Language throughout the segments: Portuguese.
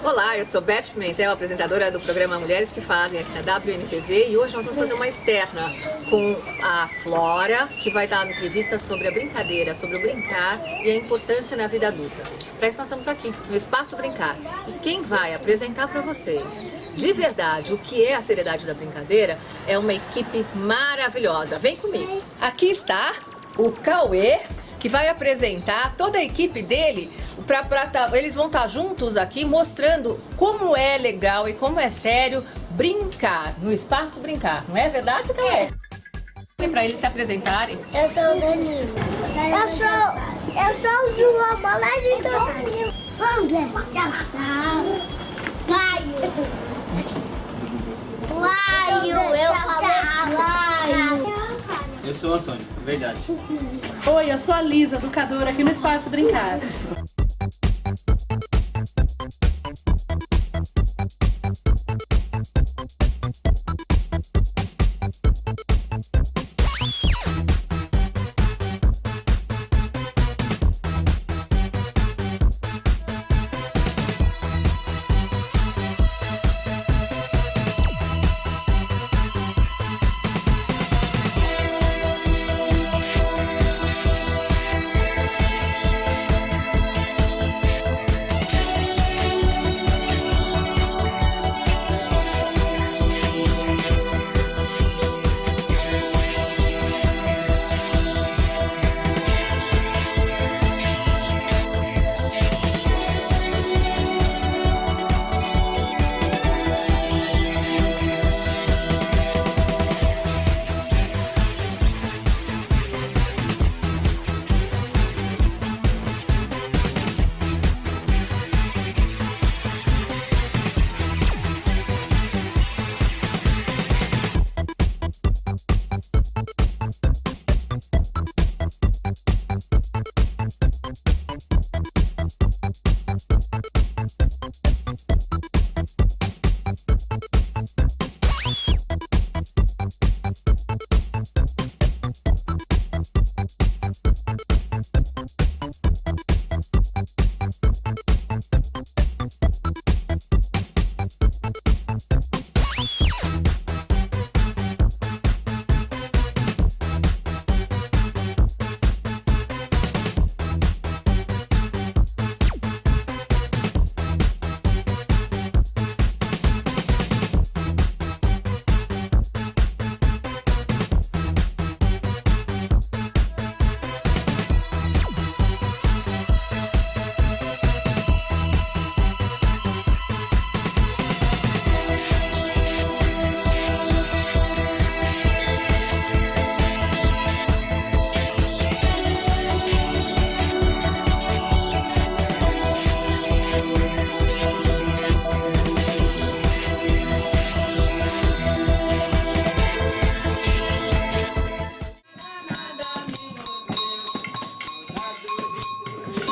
Olá, eu sou Beth Pimentel, apresentadora do programa Mulheres que Fazem aqui na WNTV, e hoje nós vamos fazer uma externa com a Flora, que vai dar uma entrevista sobre a brincadeira, sobre o brincar e a importância na vida adulta. Para isso nós estamos aqui, no Espaço Brincar. E quem vai apresentar para vocês, de verdade, o que é a seriedade da brincadeira, é uma equipe maravilhosa. Vem comigo. Aqui está o Cauê, que vai apresentar toda a equipe dele. Eles vão estar juntos aqui mostrando como é legal e como é sério brincar, no Espaço Brincar. Não é verdade, Cauê? Para eles se apresentarem. Eu sou o Danilo. Eu sou o João, mas então sou o André. Caio. Laio, eu falei Laio. Eu sou o Antônio, verdade. Oi, eu sou a Lisa, educadora aqui no Espaço Brincar.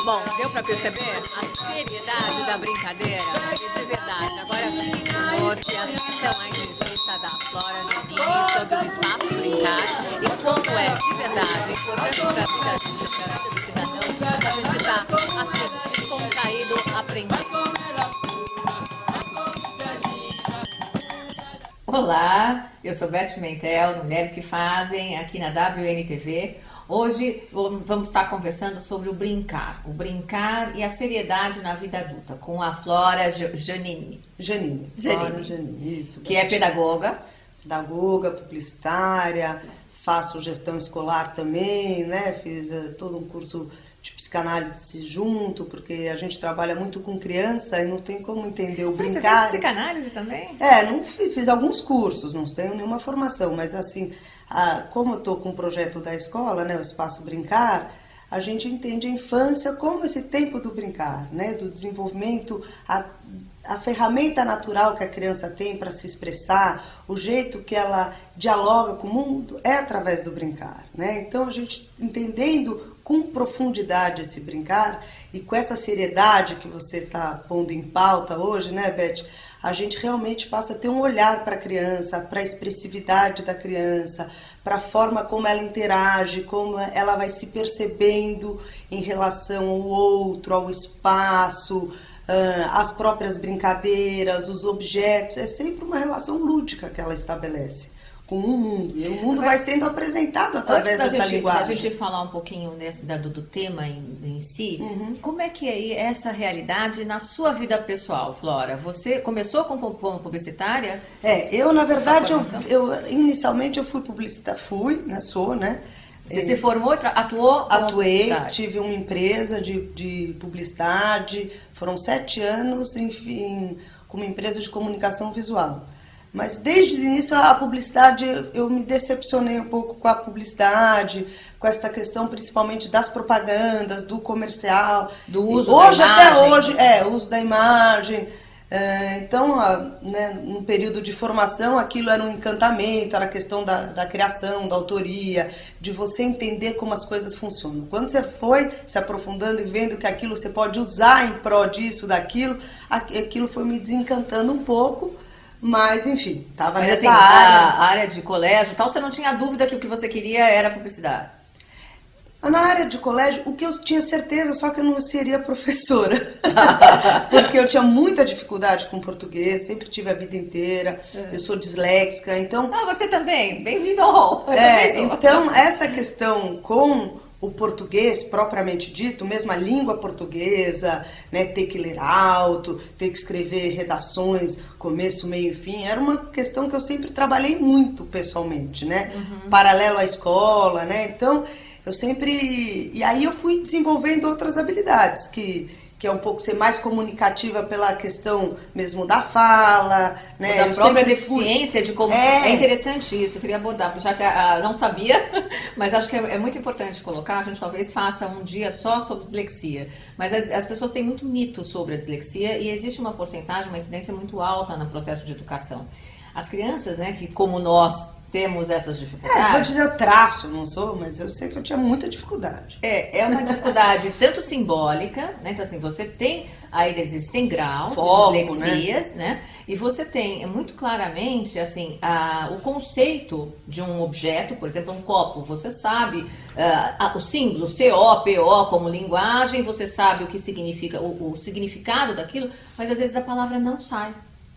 Bom, deu para perceber a seriedade da brincadeira? E de verdade, agora fiquem conosco e assistam a entrevista da Flora Janine sobre o Espaço Brincar e como é, de verdade, importante para a vida adulta, para a vida do cidadão, a gente está assim, descontraído, aprendendo. Olá, eu sou Beth Pimentel, Mulheres que Fazem, aqui na WNTV. Hoje vamos estar conversando sobre o brincar e a seriedade na vida adulta, com a Flora Janine. Flora Janine, isso. Que é pedagoga. Pedagoga, publicitária, faço gestão escolar também, né? Fiz todo um curso de psicanálise junto, porque a gente trabalha muito com criança e não tem como entender o brincar. Você fez psicanálise também? Não fiz alguns cursos, não tenho nenhuma formação, mas assim, como eu estou com o projeto da escola, né, o Espaço Brincar, a gente entende a infância como esse tempo do brincar, né, do desenvolvimento, a ferramenta natural que a criança tem para se expressar, o jeito que ela dialoga com o mundo é através do brincar, né? Então a gente entendendo com profundidade esse brincar e com essa seriedade que você está pondo em pauta hoje, né, Beth? A gente realmente passa a ter um olhar para a criança, para a expressividade da criança, para a forma como ela interage, como ela vai se percebendo em relação ao outro, ao espaço, as próprias brincadeiras, os objetos, é sempre uma relação lúdica que ela estabelece com o mundo. E o mundo vai sendo apresentado através dessa linguagem. Antes da gente falar um pouquinho do tema em si, como é que é essa realidade na sua vida pessoal, Flora? Você começou como publicitária? Eu na verdade, inicialmente eu fui publicitária, sou, né? Você se formou, atuou como Atuei, tive uma empresa de publicidade, foram 7 anos, enfim, com uma empresa de comunicação visual. Mas desde o início a publicidade, eu me decepcionei um pouco com a publicidade, com essa questão principalmente das propagandas, do comercial. Do uso da imagem. Até hoje, o uso da imagem. Então, né, no período de formação, aquilo era um encantamento, era a questão da criação, da autoria, de você entender como as coisas funcionam. Quando você foi se aprofundando e vendo que aquilo você pode usar em prol disso, daquilo, aquilo foi me desencantando um pouco. Mas, enfim, estava nessa área. A área de colégio e tal, você não tinha dúvida que o que você queria era publicidade? Na área de colégio, o que eu tinha certeza, só que eu não seria professora. Porque eu tinha muita dificuldade com português, sempre tive a vida inteira. Eu sou disléxica, então... você também? Bem-vindo ao hall. Então, essa questão com o português propriamente dito, mesmo a língua portuguesa, né, ter que ler alto, ter que escrever redações, começo, meio e fim, era uma questão que eu sempre trabalhei muito pessoalmente, né? Paralelo à escola, né? Então, eu sempre... E aí eu fui desenvolvendo outras habilidades, que é um pouco ser mais comunicativa pela questão mesmo da fala, né? Da própria deficiência de como... É interessante isso, eu queria abordar, já que não sabia, mas acho que é muito importante colocar, a gente talvez faça um dia só sobre dislexia, mas as pessoas têm muito mito sobre a dislexia e existe uma porcentagem, uma incidência muito alta no processo de educação. As crianças, né, que como nós temos essas dificuldades... vou dizer, eu traço, não sou, mas eu sei que eu tinha muita dificuldade. É uma dificuldade tanto simbólica, né? Então, assim, você tem, aí existem graus, dislexias, né? E você tem muito claramente, assim, o conceito de um objeto, por exemplo, um copo, você sabe o símbolo C-O-P-O como linguagem, você sabe o que significa, o significado daquilo, mas às vezes a palavra não sai.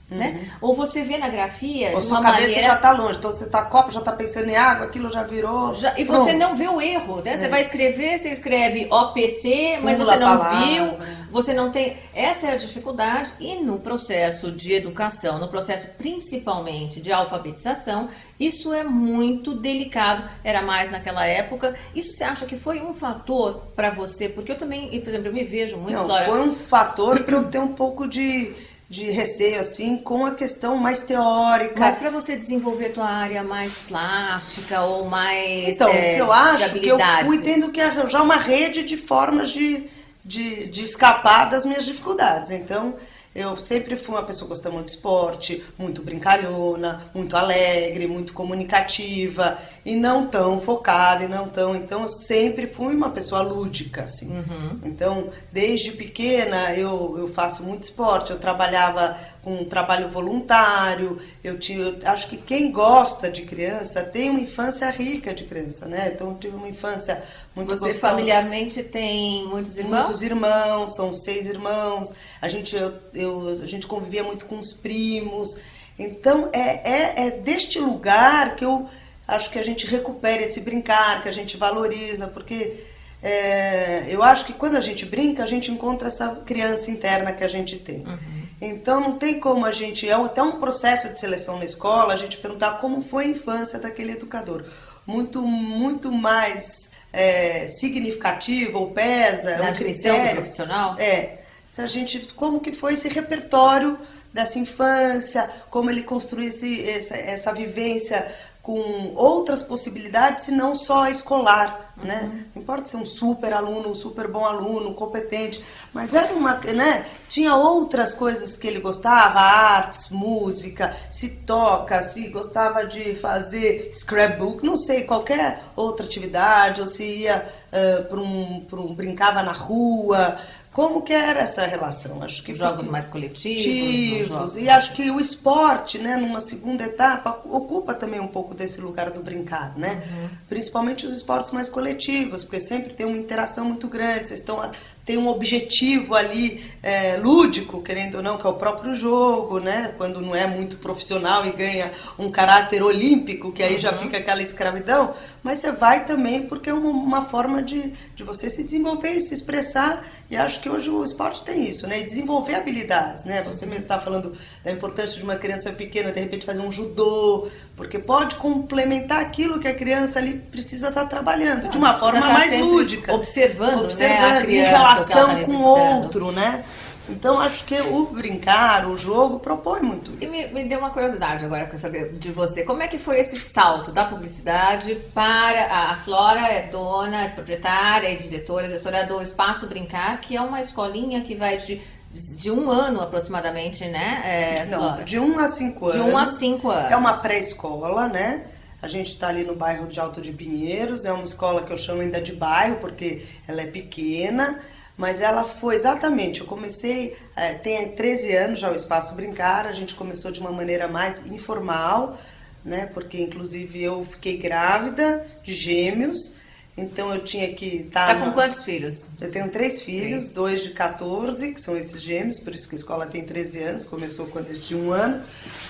Né? Ou você vê na grafia ou de uma maneira... sua cabeça já está longe, então você está copo, já está pensando em água, aquilo já virou... E você não vê o erro, né? Você vai escrever, você escreve OPC, mas você não viu, você não tem... Essa é a dificuldade, e no processo de educação, no processo principalmente de alfabetização, isso é muito delicado, era mais naquela época. Isso você acha que foi um fator para você? Porque eu também, por exemplo, eu me vejo muito... Não, foi um fator para eu ter um pouco de receio, assim, com a questão mais teórica. Mas para você desenvolver tua área mais plástica ou mais Então, eu acho que eu fui tendo que arranjar uma rede de formas de escapar das minhas dificuldades. Então, eu sempre fui uma pessoa que gostava muito de esporte, muito brincalhona, muito alegre, muito comunicativa e não tão focada e não tão... Então, eu sempre fui uma pessoa lúdica, assim. Então, desde pequena, eu faço muito esporte, eu trabalhava com um trabalho voluntário, eu acho que quem gosta de criança tem uma infância rica de criança, né? Então, eu tive uma infância muito gostosa. Você familiarmente tem muitos irmãos? Muitos irmãos, são 6 irmãos, a gente convivia muito com os primos, então é deste lugar que eu acho que a gente recupera esse brincar, que a gente valoriza, porque eu acho que quando a gente brinca, a gente encontra essa criança interna que a gente tem. Então não tem como a gente, até um processo de seleção na escola, a gente perguntar como foi a infância daquele educador. Muito mais significativo, ou pesa, na admissão do profissional? Se a gente, como que foi esse repertório dessa infância, como ele construiu essa vivência com outras possibilidades, se não só a escolar, né? Não importa ser um super aluno, um super bom aluno, competente, mas era tinha outras coisas que ele gostava, artes, música, se gostava de fazer scrapbook, não sei, qualquer outra atividade, ou se ia brincava na rua. Como que era essa relação? Acho que jogos mais coletivos. E acho que o esporte, né, numa segunda etapa, ocupa também um pouco desse lugar do brincar, né? Principalmente os esportes mais coletivos, porque sempre tem uma interação muito grande. Vocês estão tem um objetivo ali lúdico, querendo ou não, que é o próprio jogo, né? Quando não é muito profissional e ganha um caráter olímpico, que aí já fica aquela escravidão, mas você vai também porque é uma forma de você se desenvolver e se expressar, e acho que hoje o esporte tem isso, né? E desenvolver habilidades, né? Você mesmo está falando da importância de uma criança pequena, de repente fazer um judô, porque pode complementar aquilo que a criança ali precisa estar trabalhando, de uma forma mais lúdica. Observando, né, a criança, em relação tá com o outro, né? Então, acho que o brincar, o jogo, propõe muito isso. E me deu uma curiosidade agora para saber de você. Como é que foi esse salto da publicidade para... A Flora é dona, é proprietária, é diretora, assessora do Espaço Brincar, que é uma escolinha que vai de 1 ano aproximadamente, né, Não, Flora? de 1 a 5 anos. De 1 a 5 anos. É uma pré-escola, né? A gente está ali no bairro de Alto de Pinheiros, é uma escola que eu chamo ainda de bairro, porque ela é pequena, mas ela foi exatamente, eu comecei, tem 13 anos já o Espaço Brincar, a gente começou de uma maneira mais informal, né? Porque inclusive eu fiquei grávida de gêmeos, então eu tinha que estar... Tá com quantos filhos? Eu tenho 3 filhos, 2 de 14, que são esses gêmeos, por isso que a escola tem 13 anos, começou quando eles tinham 1 ano,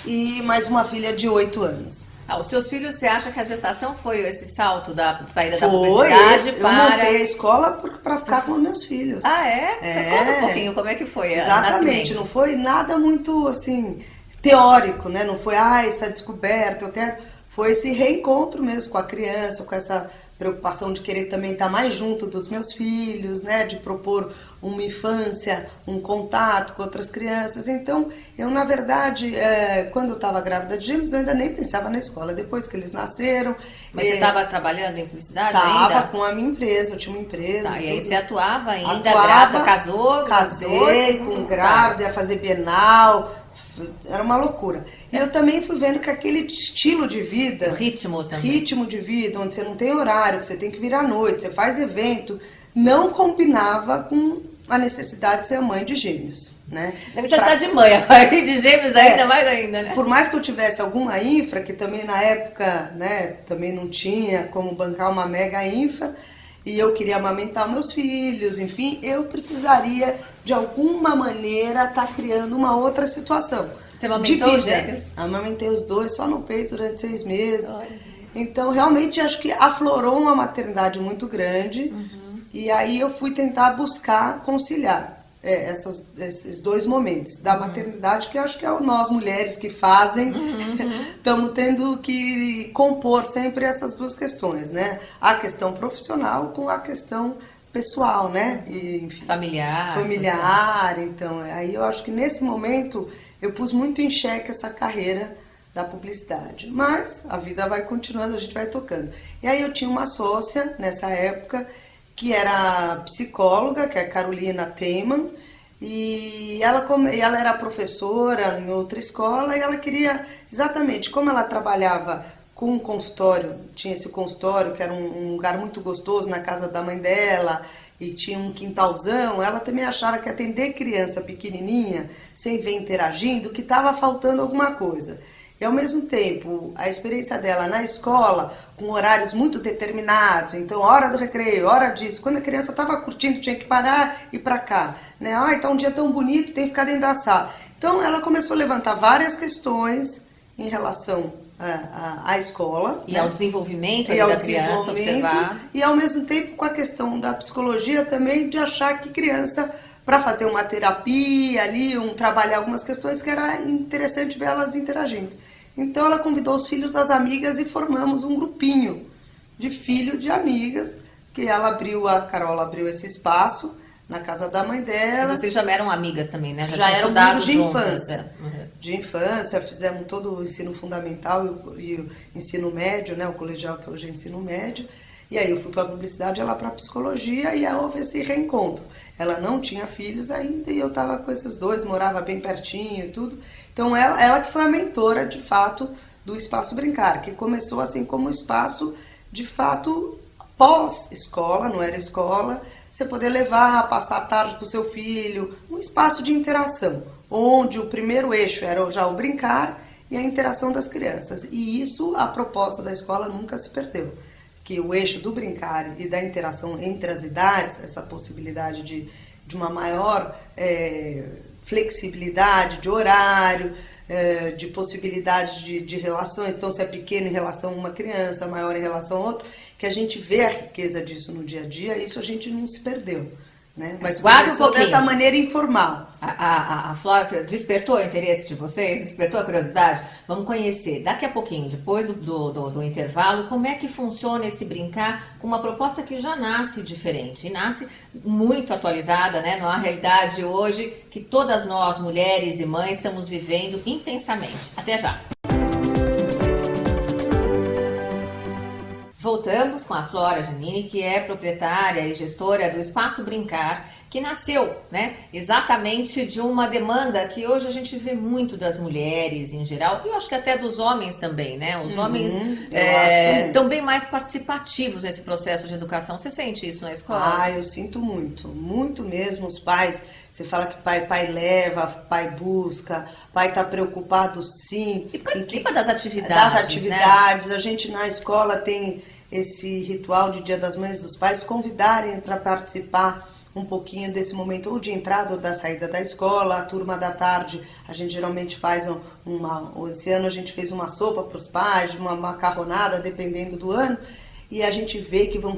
e mais uma filha de 8 anos. Os seus filhos, você acha que a gestação foi esse salto da saída da publicidade eu para... montei a escola para ficar com os meus filhos. Ah, é? Conta um pouquinho como é que foi o Exatamente, nascimento. não foi nada muito, assim, teórico, né? Não foi, essa descoberta, eu quero... Foi esse reencontro mesmo com a criança, com essa preocupação de querer também estar mais junto dos meus filhos, né? De propor uma infância, um contato com outras crianças. Então, eu, na verdade, quando eu estava grávida de gêmeos, eu ainda nem pensava na escola. Depois que eles nasceram... Mas você estava trabalhando em publicidade ainda? Estava com a minha empresa, eu tinha uma empresa. Tá, e aí você atuava ainda, Atuava, grávida, casou? Casei com grávida, ia fazer Bienal, era uma loucura. E eu também fui vendo que aquele estilo de vida... Ritmo também. Ritmo de vida, onde você não tem horário, que você tem que vir à noite, você faz evento, não combinava com a necessidade de ser mãe de gêmeos, né? A necessidade de mãe, agora de gêmeos ainda mais ainda, né? Por mais que eu tivesse alguma infra, que também na época, né, também não tinha como bancar uma mega infra, e eu queria amamentar meus filhos, enfim, eu precisaria, de alguma maneira, estar criando uma outra situação. Você amamentou os gêmeos? Amamentei os 2 só no peito durante 6 meses. Olha. Então, realmente, acho que aflorou uma maternidade muito grande, e aí eu fui tentar buscar conciliar esses 2 momentos da maternidade, que eu acho que é nós mulheres que fazem, estamos tendo que compor sempre essas 2 questões, né? A questão profissional com a questão pessoal, né? E, enfim, familiar. Então, aí eu acho que nesse momento eu pus muito em xeque essa carreira da publicidade. Mas a vida vai continuando, a gente vai tocando. E aí eu tinha uma sócia nessa época que era psicóloga, que é a Carolina Teiman, e ela era professora em outra escola, e ela queria, exatamente, como ela trabalhava com um consultório, tinha esse consultório que era um lugar muito gostoso na casa da mãe dela, e tinha um quintalzão, ela também achava que atender criança pequenininha, sem ver interagindo, que estava faltando alguma coisa. E, ao mesmo tempo, a experiência dela na escola, com horários muito determinados, então, hora do recreio, hora disso, quando a criança estava curtindo, tinha que parar e ir para cá, né? Então, um dia tão bonito, tem que ficar dentro da sala. Então, ela começou a levantar várias questões em relação à escola. E né? ao desenvolvimento da criança, observar. E, ao mesmo tempo, com a questão da psicologia também, de achar que criança... para fazer uma terapia ali, trabalhar algumas questões que era interessante ver elas interagindo. Então ela convidou os filhos das amigas e formamos um grupinho de filhos de amigas, que a Carola abriu esse espaço na casa da mãe dela. E vocês já eram amigas também, né? Já eram amigos de juntas, infância. De infância, fizemos todo o ensino fundamental e o ensino médio, né? O colegial que hoje é ensino médio. E aí eu fui para a publicidade, ela para a psicologia, e aí houve esse reencontro. Ela não tinha filhos ainda e eu estava com esses 2, morava bem pertinho e tudo. Então ela que foi a mentora, de fato, do Espaço Brincar, que começou assim como um espaço, de fato, pós-escola, não era escola, você poder levar, passar a tarde com o seu filho, um espaço de interação, onde o primeiro eixo era já o brincar e a interação das crianças. E isso, a proposta da escola nunca se perdeu. Que o eixo do brincar e da interação entre as idades, essa possibilidade de de uma maior flexibilidade de horário, de possibilidade de relações. Então, se é pequeno em relação a uma criança, maior em relação a outra, que a gente vê a riqueza disso no dia a dia, isso a gente não se perdeu. Né? Mas começou dessa maneira informal. A Flora despertou o interesse de vocês? Despertou a curiosidade? Vamos conhecer daqui a pouquinho, depois do intervalo, como é que funciona esse brincar com uma proposta que já nasce diferente. E nasce muito atualizada, né? Numa realidade hoje que todas nós, mulheres e mães, estamos vivendo intensamente. Até já! Voltamos com a Flora Giannini, que é proprietária e gestora do Espaço Brincar, que nasceu, né, exatamente de uma demanda que hoje a gente vê muito das mulheres em geral, e eu acho que até dos homens também, né? Os homens estão bem mais participativos nesse processo de educação. Você sente isso na escola? Ah, eu sinto muito, muito mesmo. Os pais, você fala que pai leva, pai busca, pai está preocupado sim. E participa das atividades, né? A gente na escola tem esse ritual de Dia das Mães, dos pais convidarem para participar um pouquinho desse momento, ou de entrada ou da saída da escola. A turma da tarde, a gente geralmente faz esse ano a gente fez uma sopa para os pais, uma macarronada, dependendo do ano, e a gente vê que vão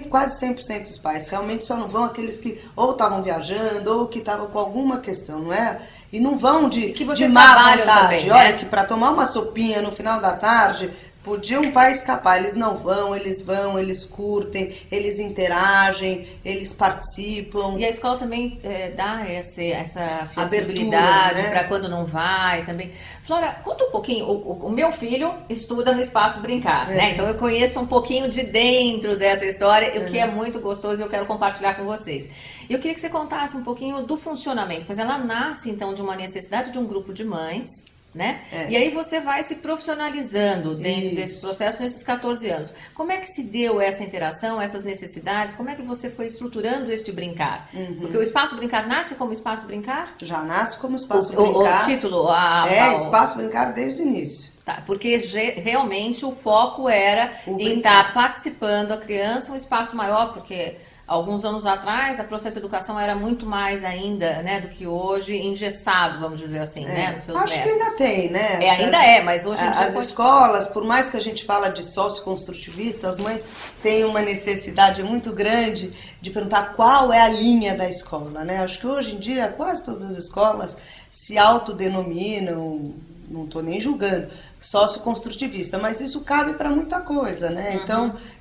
quase 100% dos pais. Realmente só não vão aqueles que ou estavam viajando, ou que estavam com alguma questão, não é? E não vão de má vontade. Também, olha, que para tomar uma sopinha no final da tarde, podia um pai escapar. Eles não vão, eles curtem, eles interagem, eles participam. E a escola também dá essa flexibilidade, né? Para quando não vai também. Flora, conta um pouquinho. O meu filho estuda no Espaço Brincar, né? Então eu conheço um pouquinho de dentro dessa história, o que é muito gostoso e eu quero compartilhar com vocês. Eu queria que você contasse um pouquinho do funcionamento, mas ela nasce então de uma necessidade de um grupo de mães, né? E aí você vai se profissionalizando dentro desse processo nesses 14 anos. Como é que se deu essa interação, essas necessidades? Como é que você foi estruturando este brincar? Porque o Espaço Brincar nasce como Espaço Brincar? Já nasce como Espaço Brincar. O título? Espaço Brincar desde o início. Tá, porque realmente o foco era em estar participando a criança, um espaço maior, porque alguns anos atrás, o processo de educação era muito mais ainda, né, do que hoje, engessado, vamos dizer assim, né, nos seus acho métodos. Que ainda tem, né? Mas hoje em dia... As escolas, por mais que a gente fala de socioconstrutivista, as mães têm uma necessidade muito grande de perguntar qual é a linha da escola, né? Acho que hoje em dia quase todas as escolas se autodenominam, não estou nem julgando, socioconstrutivista, mas isso cabe para muita coisa, né?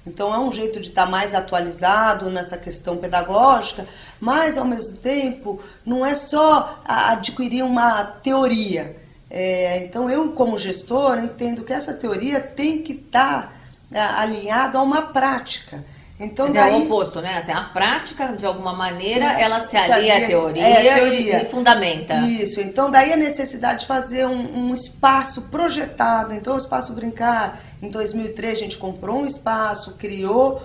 Então é um jeito de estar mais atualizado nessa questão pedagógica, mas ao mesmo tempo não é só adquirir uma teoria. Então eu, como gestor, entendo que essa teoria tem que estar alinhada a uma prática. Então, é o oposto, né? Assim, a prática, de alguma maneira, ela se alia à teoria. E fundamenta. Isso. Então, daí a necessidade de fazer um espaço projetado. Então, o Espaço Brincar, em 2003, a gente comprou um espaço, criou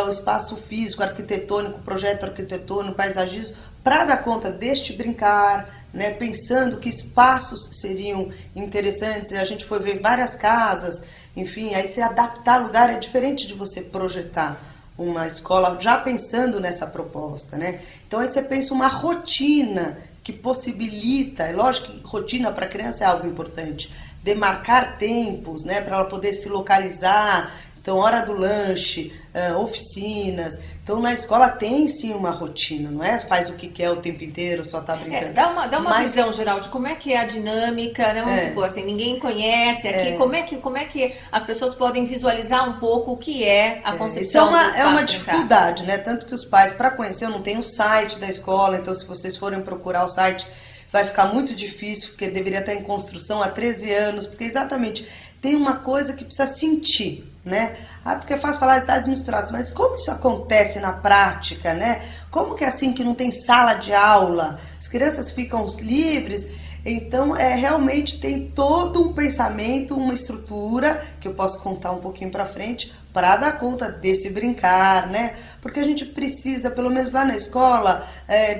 o espaço físico, arquitetônico, projeto arquitetônico, paisagismo, para dar conta deste brincar, né? Pensando que espaços seriam interessantes. A gente foi ver várias casas, enfim, aí você adaptar lugar é diferente de você projetar uma escola já pensando nessa proposta, né? Então aí você pensa uma rotina que possibilita, é lógico que rotina para a criança é algo importante, demarcar tempos, né, para ela poder se localizar. Então, hora do lanche, oficinas. Então, na escola tem sim uma rotina, não é? Faz o que quer o tempo inteiro, só tá brincando. Dá uma visão geral de como é que é a dinâmica, né? Vamos supor assim, ninguém conhece aqui. Como é que as pessoas podem visualizar um pouco o que é a concepção do Espaço Isso é uma dificuldade, né? Tanto que os pais, para conhecer, eu não tenho o site da escola, então se vocês forem procurar o site, vai ficar muito difícil, porque deveria estar em construção há 13 anos, porque exatamente tem uma coisa que precisa sentir, né? Porque é fácil falar as idades misturadas, mas como isso acontece na prática, né? Como que é assim que não tem sala de aula? As crianças ficam livres, então realmente tem todo um pensamento, uma estrutura, que eu posso contar um pouquinho para frente, para dar conta desse brincar, né? Porque a gente precisa, pelo menos lá na escola,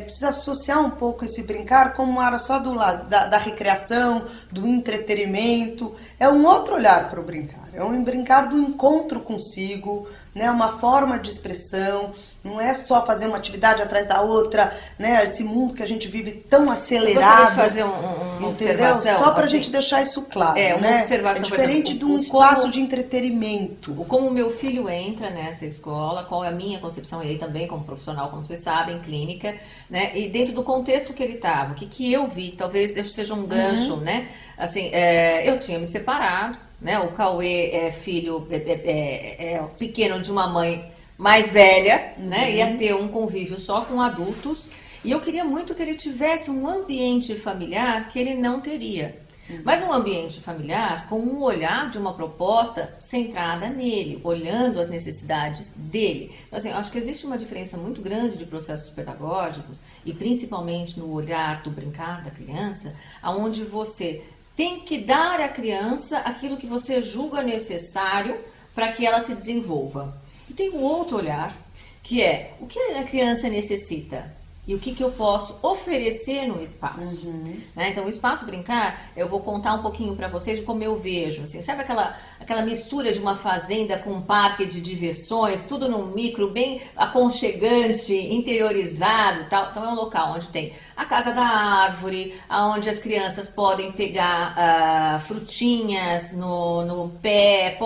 precisa associar um pouco esse brincar como uma área só da recreação, do entretenimento. É um outro olhar para o brincar. É um brincar do encontro consigo, né? Uma forma de expressão. Não é só fazer uma atividade atrás da outra, né? Esse mundo que a gente vive tão Eu acelerado. gostaria de fazer uma entendeu? observação. Só pra assim, gente deixar isso claro, uma né? observação, É por diferente exemplo, de um espaço de entretenimento. Como o meu filho entra nessa escola, qual é a minha concepção, e aí também como profissional, como vocês sabem, clínica, né? E dentro do contexto que ele estava, o que eu vi, talvez seja um gancho, né? Assim, eu tinha me separado, né? O Cauê é filho pequeno de uma mãe mais velha, né? Ia ter um convívio só com adultos, e eu queria muito que ele tivesse um ambiente familiar que ele não teria. Mas um ambiente familiar com um olhar de uma proposta centrada nele, olhando as necessidades dele. Então, assim, acho que existe uma diferença muito grande de processos pedagógicos e principalmente no olhar do brincar da criança, aonde você tem que dar à criança aquilo que você julga necessário para que ela se desenvolva. E tem um outro olhar, que é o que a criança necessita e o que eu posso oferecer no espaço. Né? Então, o espaço brincar, eu vou contar um pouquinho para vocês de como eu vejo. Assim, sabe aquela mistura de uma fazenda com um parque de diversões, tudo num micro, bem aconchegante, interiorizado, tal. Então, é um local onde tem a casa da árvore, onde as crianças podem pegar frutinhas no pé,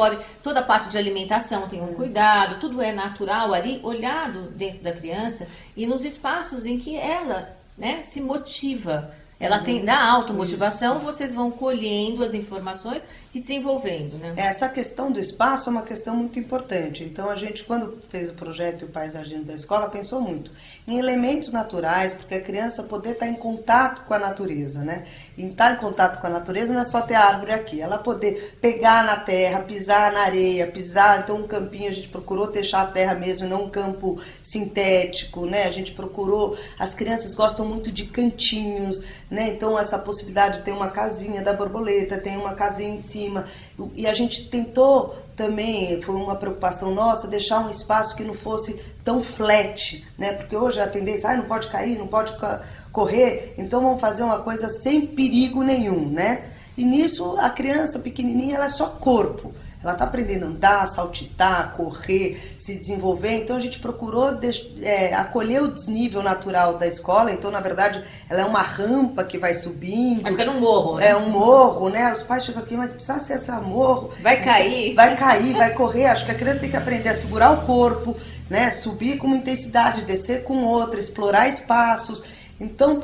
toda a parte de alimentação tem um cuidado, tudo é natural ali, olhado dentro da criança e nos espaços em que ela, né, se motiva. Ela tem da automotivação, vocês vão colhendo as informações e desenvolvendo, né? Essa questão do espaço é uma questão muito importante. Então, a gente, quando fez o projeto e o paisagismo da escola, pensou muito em elementos naturais, porque a criança poder estar em contato com a natureza, né? E estar em contato com a natureza não é só ter a árvore aqui, ela poder pegar na terra, pisar na areia, pisar, então um campinho a gente procurou deixar a terra mesmo, não um campo sintético, né? A gente procurou, as crianças gostam muito de cantinhos, né? Então essa possibilidade de ter uma casinha da borboleta, tem uma casinha em cima, e a gente tentou também, foi uma preocupação nossa, deixar um espaço que não fosse tão flat, né? Porque hoje a tendência, não pode cair, não pode correr, então vamos fazer uma coisa sem perigo nenhum, né? E nisso a criança pequenininha, ela é só corpo. Ela está aprendendo a andar, saltitar, correr, se desenvolver. Então, a gente procurou acolher o desnível natural da escola. Então, na verdade, ela é uma rampa que vai subindo. Vai ficar num morro, né? É um morro, né? Os pais chegam aqui, mas precisa ser esse morro. Vai cair. Vai cair, vai correr. Acho que a criança tem que aprender a segurar o corpo, né? Subir com uma intensidade, descer com outra, explorar espaços. Então,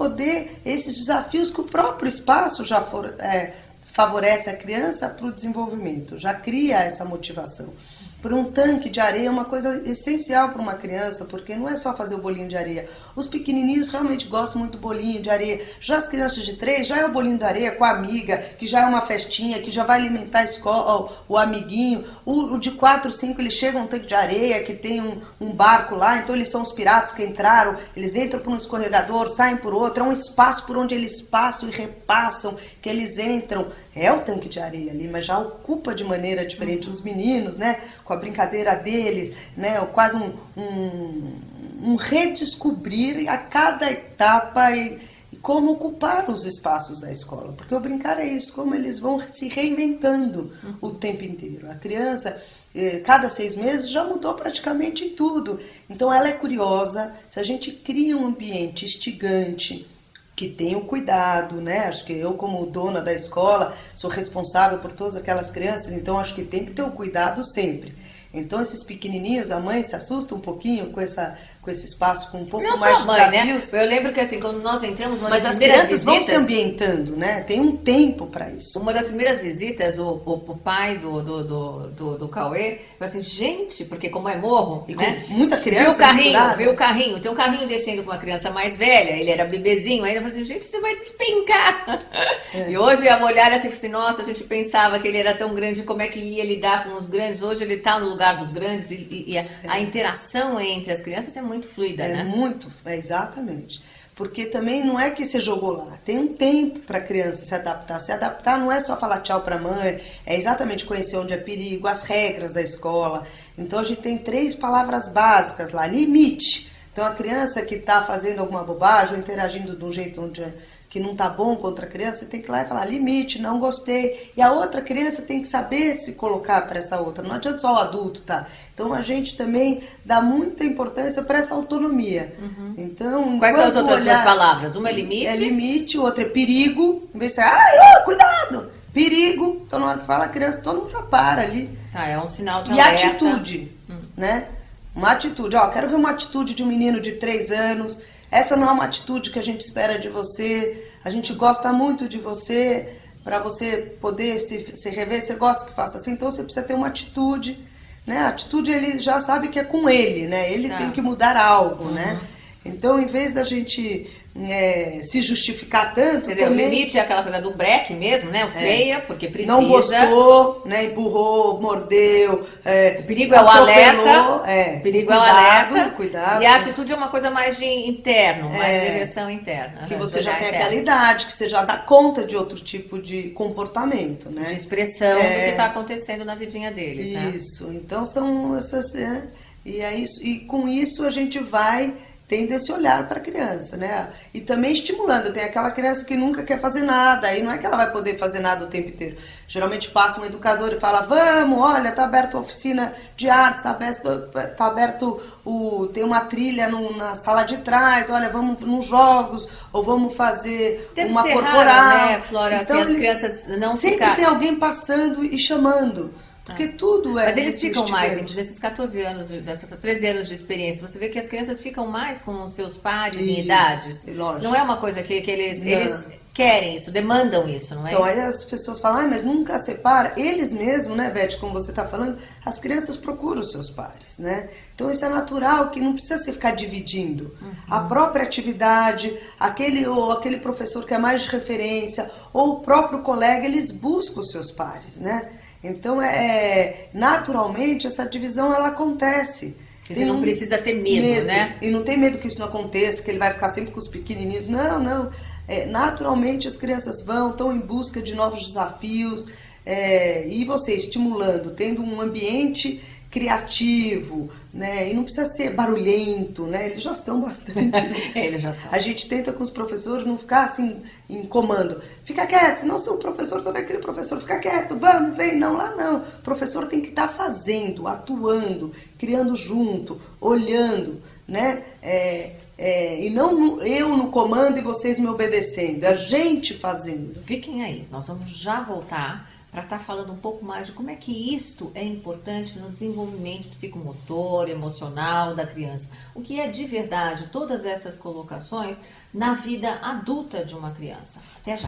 esses desafios que o próprio espaço já favorece a criança para o desenvolvimento, já cria essa motivação. Por um tanque de areia é uma coisa essencial para uma criança, porque não é só fazer o bolinho de areia. Os pequenininhos realmente gostam muito do bolinho de areia. Já as crianças de 3, já é o bolinho de areia com a amiga, que já é uma festinha, que já vai alimentar a escola, o amiguinho. O de 4, 5, eles chegam a um tanque de areia, que tem um barco lá, então eles são os piratas que entraram, eles entram por um escorregador, saem por outro, é um espaço por onde eles passam e repassam, que eles entram. É o tanque de areia ali, mas já ocupa de maneira diferente os meninos, né? Com a brincadeira deles, né? Quase um redescobrir a cada etapa e como ocupar os espaços da escola. Porque o brincar é isso, como eles vão se reinventando o tempo inteiro. A criança, cada 6 meses, já mudou praticamente tudo. Então ela é curiosa, se a gente cria um ambiente instigante, que tenha o cuidado, né? Acho que eu, como dona da escola, sou responsável por todas aquelas crianças, então acho que tem que ter o cuidado sempre. Então, esses pequenininhos, a mãe se assusta um pouquinho com esse espaço com um pouco não mais só de mãe, desafios. Né? Eu lembro que assim, quando nós entramos numa Mas das as primeiras crianças visitas, vão se ambientando, né? Tem um tempo para isso. Uma das primeiras visitas, o pai do Cauê falou assim, gente, porque como é morro, E né? com muita criança Viu o carrinho, tem um carrinho descendo com uma criança mais velha, ele era bebezinho ainda, falou assim, gente, você vai despencar. E hoje a olhar assim, nossa, a gente pensava que ele era tão grande, como é que ia lidar com os grandes, hoje ele está no lugar dos grandes e a interação entre as crianças é muito fluida, né? Exatamente. Porque também não é que você jogou lá, tem um tempo para a criança se adaptar. Se adaptar não é só falar tchau para a mãe, é exatamente conhecer onde é perigo, as regras da escola. Então a gente tem 3 palavras básicas lá, limite. Então a criança que está fazendo alguma bobagem ou interagindo de um jeito que não tá bom contra a criança, você tem que ir lá e falar limite, não gostei. E a outra criança tem que saber se colocar para essa outra. Não adianta só o adulto, tá? Então a gente também dá muita importância para essa autonomia. Então, quais são as outras duas palavras? Uma é limite? É limite, o outro é perigo. Em vez de ser, cuidado! Perigo. Então na hora que fala a criança, todo mundo já para ali. Ah, é um sinal de E alerta. atitude, né? Uma atitude. Ó, quero ver uma atitude de um menino de 3 anos. Essa não é uma atitude que a gente espera de você. A gente gosta muito de você. Para você poder se rever, você gosta que faça assim. Então você precisa ter uma atitude, né? A atitude ele já sabe que é com ele, né? Ele tem que mudar algo, né? Então, em vez da gente se justificar tanto... Quer dizer, também... o limite é aquela coisa do breque mesmo, né? O freia, porque precisa... Não gostou, né? Empurrou, mordeu, O perigo é o alerta. O perigo é o alerta. Cuidado. E a atitude é uma coisa mais de interno, mais de direção interna. Que você já tem aquela idade, que você já dá conta de outro tipo de comportamento, né? De expressão do que está acontecendo na vidinha deles, né? Isso. Então, são essas... E é isso. E com isso a gente vai... tendo esse olhar para a criança, né? E também estimulando. Tem aquela criança que nunca quer fazer nada, aí não é que ela vai poder fazer nada o tempo inteiro. Geralmente passa um educador e fala, vamos, olha, tá aberto a oficina de arte, tá aberto tem uma trilha na sala de trás, olha, vamos nos jogos, ou vamos fazer uma corporal. Raro, né, Flora? Então, assim, as crianças não sempre tem alguém passando e chamando. Porque tudo é. Mas eles ficam mais, gente, nesses 14 anos, 13 anos de experiência, você vê que as crianças ficam mais com os seus pares em idades. Lógico. Não é uma coisa que eles querem isso, demandam isso, não é? Então aí as pessoas falam, mas nunca separa. Eles mesmos, né, Beth, como você está falando, as crianças procuram os seus pares, né? Então isso é natural, que não precisa você ficar dividindo. A própria atividade, aquele professor que é mais de referência, ou o próprio colega, eles buscam os seus pares, né? Então, naturalmente, essa divisão, ela acontece. Porque você não precisa ter medo, né? E não tem medo que isso não aconteça, que ele vai ficar sempre com os pequenininhos. Não. Naturalmente, as crianças estão em busca de novos desafios. E você estimulando, tendo um ambiente criativo, né? E não precisa ser barulhento, né? Eles já são bastante, né? Eles já são. A gente tenta com os professores não ficar assim em comando. Fica quieto, senão se o professor souber aquele professor, fica quieto, vamos, vem, não, lá não. O professor tem que estar fazendo, atuando, criando junto, olhando, né? E não eu no comando e vocês me obedecendo, a gente fazendo. Fiquem aí, nós vamos já voltar para estar falando um pouco mais de como é que isto é importante no desenvolvimento psicomotor, emocional da criança. O que é de verdade todas essas colocações na vida adulta de uma criança. Até já.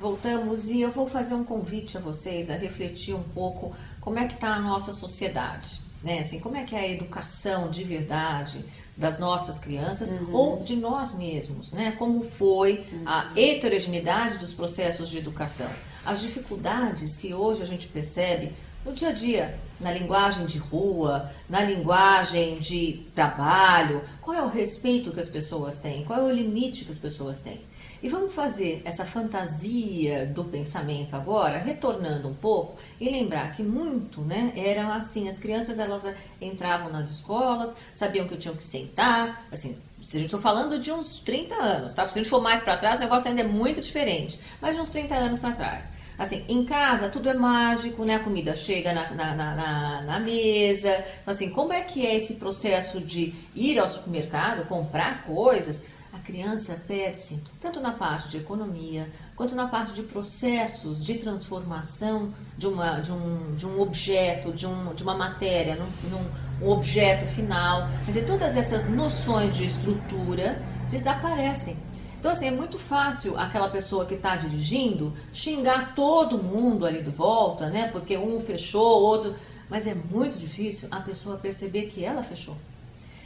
Voltamos e eu vou fazer um convite a vocês a refletir um pouco como é que está a nossa sociedade, né? Assim, como é que é a educação de verdade das nossas crianças ou de nós mesmos, né? Como foi a heterogeneidade dos processos de educação, as dificuldades que hoje a gente percebe no dia a dia, na linguagem de rua, na linguagem de trabalho, qual é o respeito que as pessoas têm, qual é o limite que as pessoas têm. E vamos fazer essa fantasia do pensamento agora, retornando um pouco e lembrar que muito, né, eram assim, as crianças elas entravam nas escolas, sabiam que tinham que sentar, assim, se a gente está falando de uns 30 anos, tá? Se a gente for mais para trás, o negócio ainda é muito diferente, mas de uns 30 anos para trás. Assim, em casa tudo é mágico, né? A comida chega na mesa. Então, assim, como é que é esse processo de ir ao supermercado, comprar coisas? A criança perde-se tanto na parte de economia, quanto na parte de processos de transformação de um objeto, de uma matéria, num objeto final. Quer dizer, todas essas noções de estrutura desaparecem. Então, assim, é muito fácil aquela pessoa que está dirigindo xingar todo mundo ali de volta, né? Porque um fechou, outro... Mas é muito difícil a pessoa perceber que ela fechou.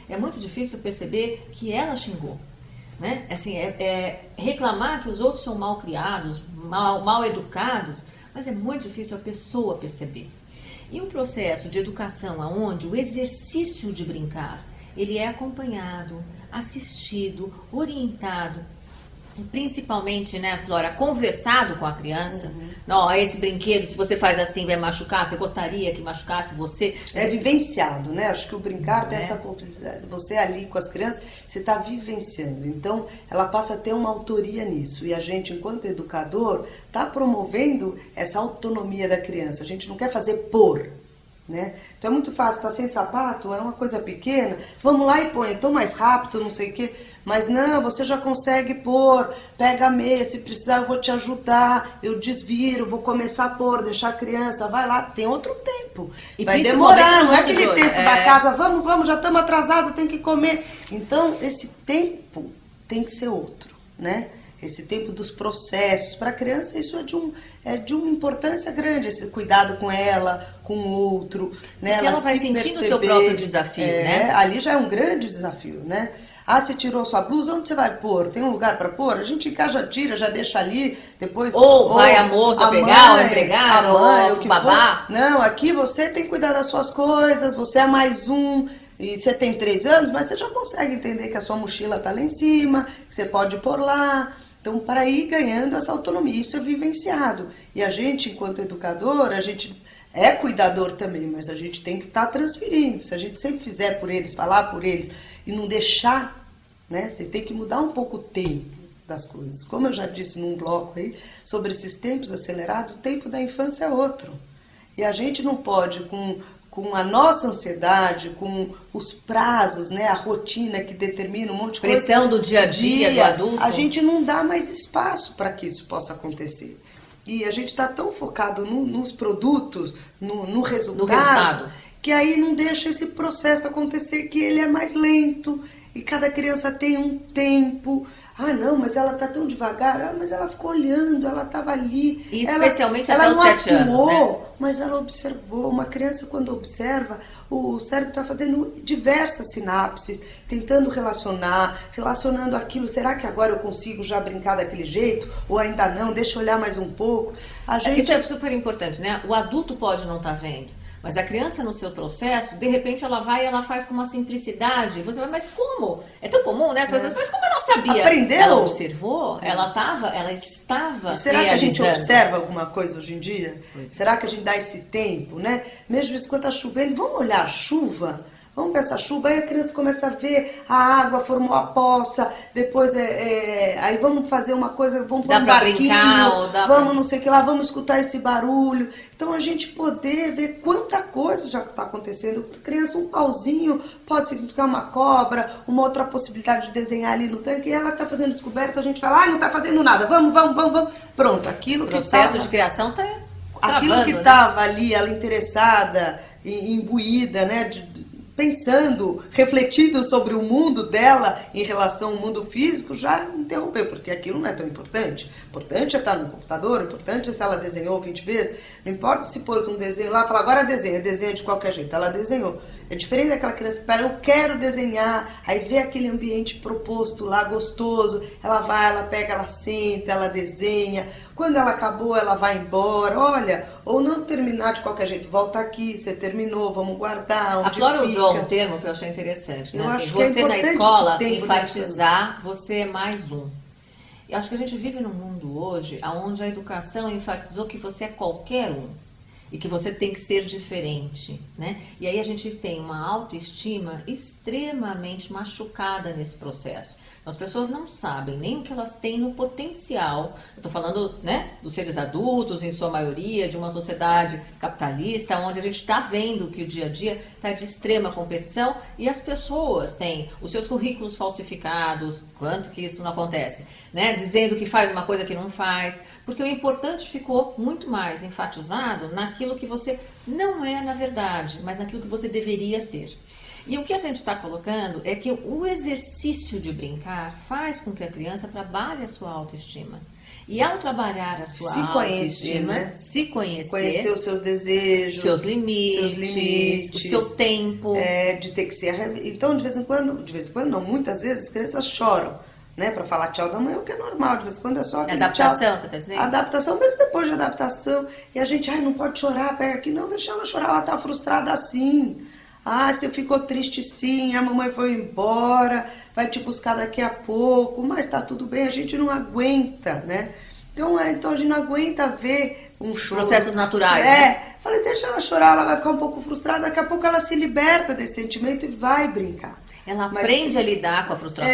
É muito difícil perceber que ela xingou. Né? Assim, reclamar que os outros são mal criados, mal educados, mas é muito difícil a pessoa perceber. E um processo de educação onde o exercício de brincar, ele é acompanhado, assistido, orientado Principalmente, né, Flora, conversado com a criança. Não, esse brinquedo, se você faz assim, vai machucar. Você gostaria que machucasse você? É vivenciado, né? Acho que o brincar tem essa complexidade. Você ali com as crianças, você está vivenciando. Então, ela passa a ter uma autoria nisso. E a gente, enquanto educador, está promovendo essa autonomia da criança. A gente não quer fazer por, né? Então é muito fácil, tá sem sapato, é uma coisa pequena, vamos lá e põe, é tão mais rápido, não sei o quê, mas não, você já consegue pôr, pega a meia, se precisar eu vou te ajudar, eu desviro, vou começar a pôr, deixar a criança, vai lá, tem outro tempo, E vai principalmente demorar, no não é mundo aquele de- tempo da casa, vamos, já estamos atrasados, tem que comer, então esse tempo tem que ser outro, né? Esse tempo dos processos. Para a criança, isso é de uma importância grande, esse cuidado com ela, com o outro. Né? Porque ela vai se sentindo o perceber, seu próprio desafio, né? Ali já é um grande desafio, né? Ah, você tirou sua blusa, onde você vai pôr? Tem um lugar para pôr? A gente em casa já tira, já deixa ali, depois... Ou vai a moça pegar, ou a empregada, ou que o babá. for. Não, aqui você tem que cuidar das suas coisas, você é mais um... E você tem 3 anos, mas você já consegue entender que a sua mochila está lá em cima, que você pode pôr lá... Então, para ir ganhando essa autonomia, isso é vivenciado. E a gente, enquanto educador, a gente é cuidador também, mas a gente tem que estar transferindo. Se a gente sempre fizer por eles, falar por eles e não deixar, né? Você tem que mudar um pouco o tempo das coisas. Como eu já disse num bloco aí, sobre esses tempos acelerados, o tempo da infância é outro. E a gente não pode, com a nossa ansiedade, com os prazos, né, a rotina que determina um monte de coisa. Pressão do dia a dia, do adulto. A gente não dá mais espaço para que isso possa acontecer. E a gente está tão focado nos produtos, no resultado, que aí não deixa esse processo acontecer, que ele é mais lento. E cada criança tem um tempo. Ah, não, mas ela tá tão devagar. Ah, mas ela ficou olhando, ela estava ali. E especialmente ela até os não 7 atuou, anos, né? mas ela observou. Uma criança, quando observa, o cérebro está fazendo diversas sinapses, tentando relacionando aquilo. Será que agora eu consigo já brincar daquele jeito? Ou ainda não? Deixa eu olhar mais um pouco. Isso é super importante, né? O adulto pode não estar vendo. Mas a criança, no seu processo, de repente ela vai e ela faz com uma simplicidade. Você vai, mas como? É tão comum, né? As pessoas, mas como ela sabia? Aprendeu? Ela observou, ela estava E será que a gente realizando. observa alguma coisa hoje em dia? Será que a gente dá esse tempo, né? Mesmo de vez em quando está chovendo, vamos olhar a chuva? Vamos ver essa chuva, aí a criança começa a ver a água, formou a poça, depois aí vamos fazer uma coisa, vamos pôr um barquinho, brincar, vamos não sei o que lá, vamos escutar esse barulho. Então a gente poder ver quanta coisa já está acontecendo. Para criança, um pauzinho pode significar uma cobra, uma outra possibilidade de desenhar ali no tanque, e ela está fazendo descoberta, a gente fala, não está fazendo nada, vamos. Pronto, aquilo O que processo de criação está aquilo que estava ali, ela interessada, imbuída, né, pensando, refletindo sobre o mundo dela em relação ao mundo físico, já interrompeu, porque aquilo não é tão importante. O importante é estar no computador, o importante é se ela desenhou 20 vezes. Não importa se pôs um desenho lá e fala, agora desenha de qualquer jeito. Ela desenhou. É diferente daquela criança que fala, eu quero desenhar, aí vê aquele ambiente proposto lá, gostoso, ela vai, ela pega, ela senta, ela desenha. Quando ela acabou, ela vai embora. Olha, ou não terminar de qualquer jeito, volta aqui, você terminou, vamos guardar. Onde a Flora fica. usou um termo que eu achei interessante, né? Eu Assim, acho que é você na importante escola esse tempo da enfatizar, você é mais um. Eu acho que a gente vive num mundo hoje onde a educação enfatizou que você é qualquer um e que você tem que ser diferente, né? E aí a gente tem uma autoestima extremamente machucada nesse processo. As pessoas não sabem nem o que elas têm no potencial. Eu estou falando, né, dos seres adultos, em sua maioria, de uma sociedade capitalista, onde a gente está vendo que o dia a dia está de extrema competição e as pessoas têm os seus currículos falsificados, quanto que isso não acontece, né, dizendo que faz uma coisa que não faz, porque o importante ficou muito mais enfatizado naquilo que você não é na verdade, mas naquilo que você deveria ser. E o que a gente está colocando é que o exercício de brincar faz com que a criança trabalhe a sua autoestima. E ao trabalhar a sua autoestima, né? se Conhecer os seus desejos, seus limites, o seu tempo. De ter que ser... Então, de vez em quando não, muitas vezes as crianças choram, né, para falar tchau da mãe, o que é normal, de vez em quando é só aquele adaptação, tchau. você está dizendo? Adaptação, mesmo depois de adaptação. E a gente, não pode chorar, pega aqui, não, deixa ela chorar, ela tá frustrada assim. Ah, você ficou triste sim, a mamãe foi embora, vai te buscar daqui a pouco, mas tá tudo bem, a gente não aguenta, né? Então a gente não aguenta ver um choro. Processos naturais, né? Falei, deixa ela chorar, ela vai ficar um pouco frustrada, daqui a pouco ela se liberta desse sentimento e vai brincar. Ela aprende a lidar com a frustração.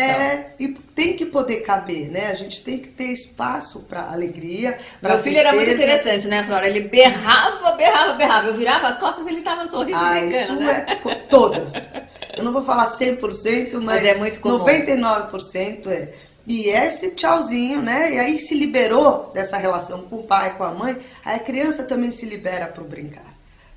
E tem que poder caber, né? A gente tem que ter espaço para alegria, para Meu filho era muito interessante, né, Flora? Ele berrava. Eu virava as costas e ele tava sorrindo brincando, isso né? é todas. Eu não vou falar 100%, mas é muito comum. 99% é. E esse tchauzinho, né? E aí se liberou dessa relação com o pai, com a mãe, aí a criança também se libera para o brincar,